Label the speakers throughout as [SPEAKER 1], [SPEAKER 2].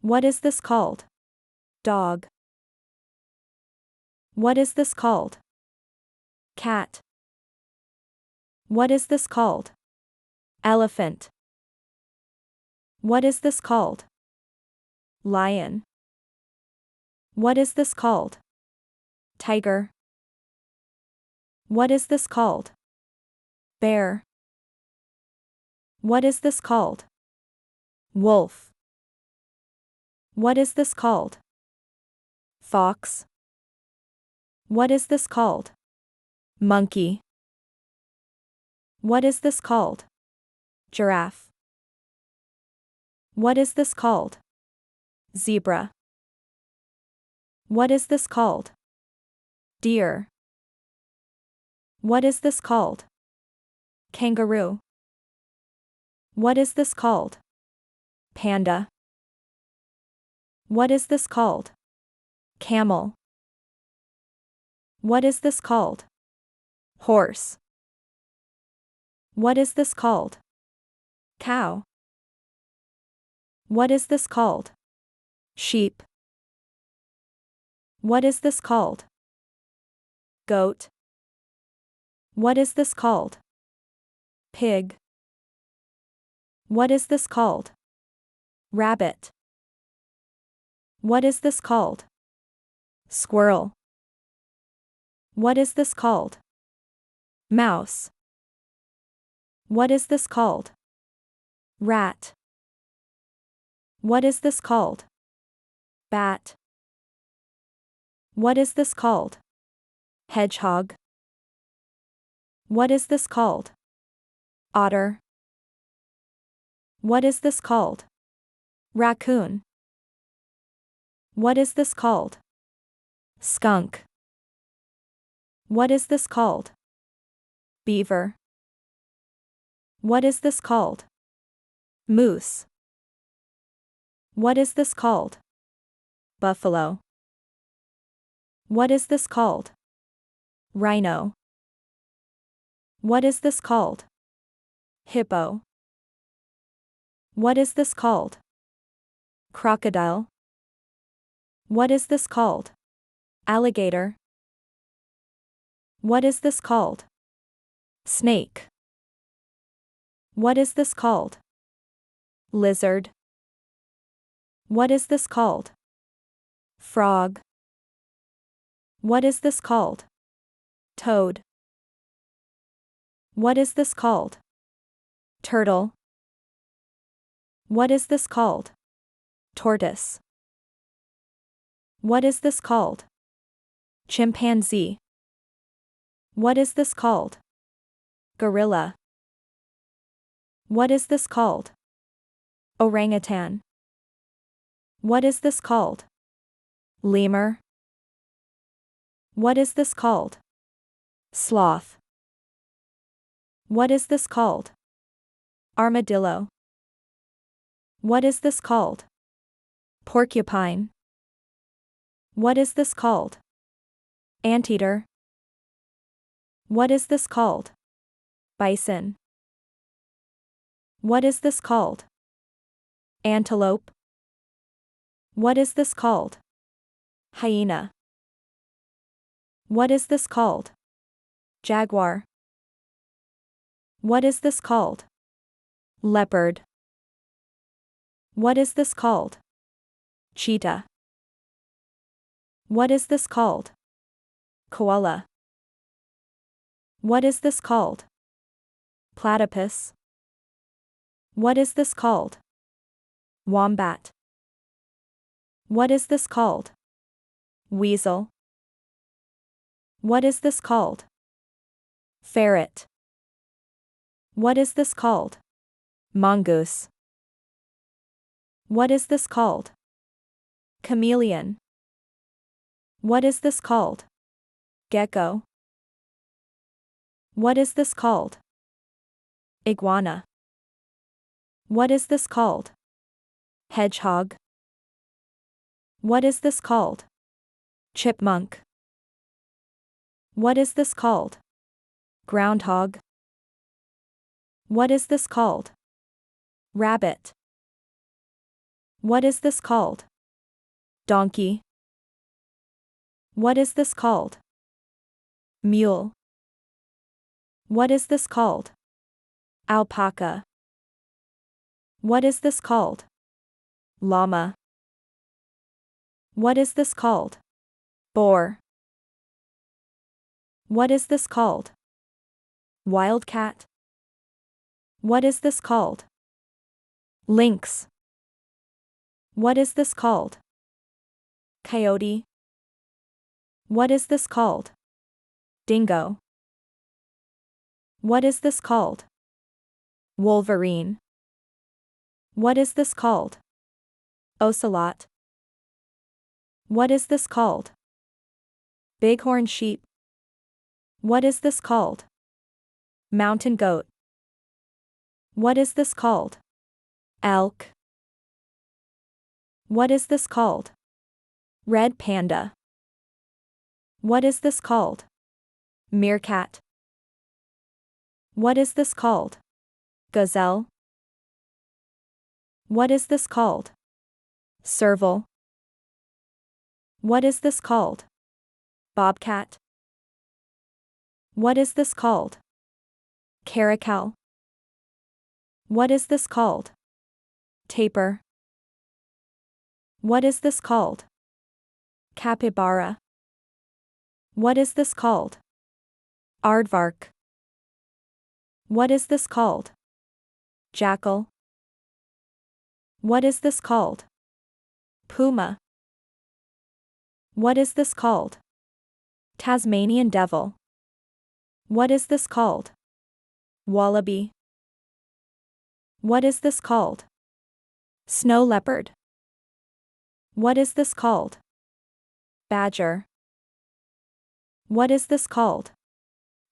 [SPEAKER 1] What is this called? Dog. What is this called? Cat. What is this called? Elephant. What is this called? Lion. What is this called? Tiger. What is this called? Bear. What is this called? Wolf. What is this called? Fox. What is this called? Monkey. What is this called? Giraffe. What is this called? Zebra. What is this called? Deer. What is this called? Kangaroo. What is this called? Panda. What is this called? Camel. What is this called? Horse. What is this called? Cow. What is this called? Sheep. What is this called? Goat. What is this called? Pig. What is this called? Rabbit. What is this called? Squirrel. What is this called? Mouse. What is this called? Rat. What is this called? Bat. What is this called? Hedgehog. What is this called? Otter. What is this called? Raccoon. What is this called? Skunk. What is this called? Beaver. What is this called? Moose. What is this called? Buffalo. What is this called? Rhino. What is this called? Hippo. What is this called? Crocodile. What is this called? Alligator. What is this called? Snake. What is this called? Lizard. What is this called? Frog. What is this called? Toad. What is this called? Turtle. What is this called? Tortoise. What is this called? Chimpanzee. What is this called? Gorilla. What is this called? Orangutan. What is this called? Lemur. What is this called? Sloth. What is this called? Armadillo. What is this called? Porcupine. What is this called? Anteater. What is this called? Bison. What is this called? Antelope. What is this called? Hyena. What is this called? Jaguar. What is this called? Leopard. What is this called? Cheetah. What is this called? Koala. What is this called? Platypus. What is this called? Wombat. What is this called? Weasel. What is this called? Ferret. What is this called? Mongoose. What is this called? Chameleon. What is this called? Gecko. What is this called? Iguana. What is this called? Hedgehog. What is this called? Chipmunk. What is this called? Groundhog. What is this called? Rabbit. What is this called? Donkey. What is this called? Mule. What is this called? Alpaca. What is this called? Llama. What is this called? Boar. What is this called? Wildcat. What is this called? Lynx. What is this called? Coyote. What is this called? Dingo. What is this called? Wolverine. What is this called? Ocelot. What is this called? Bighorn sheep. What is this called? Mountain goat. What is this called? Elk. What is this called? Red panda. What is this called? Meerkat. What is this called? Gazelle. What is this called? Serval. What is this called? Bobcat. What is this called? Caracal. What is this called? Tapir. What is this called? Capybara. What is this called? Aardvark. What is this called? Jackal. What is this called? Puma. What is this called? Tasmanian devil. What is this called? Wallaby. What is this called? Snow leopard. What is this called? Badger. What is this called?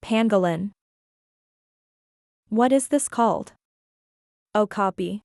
[SPEAKER 1] Pangolin. What is this called? Okapi.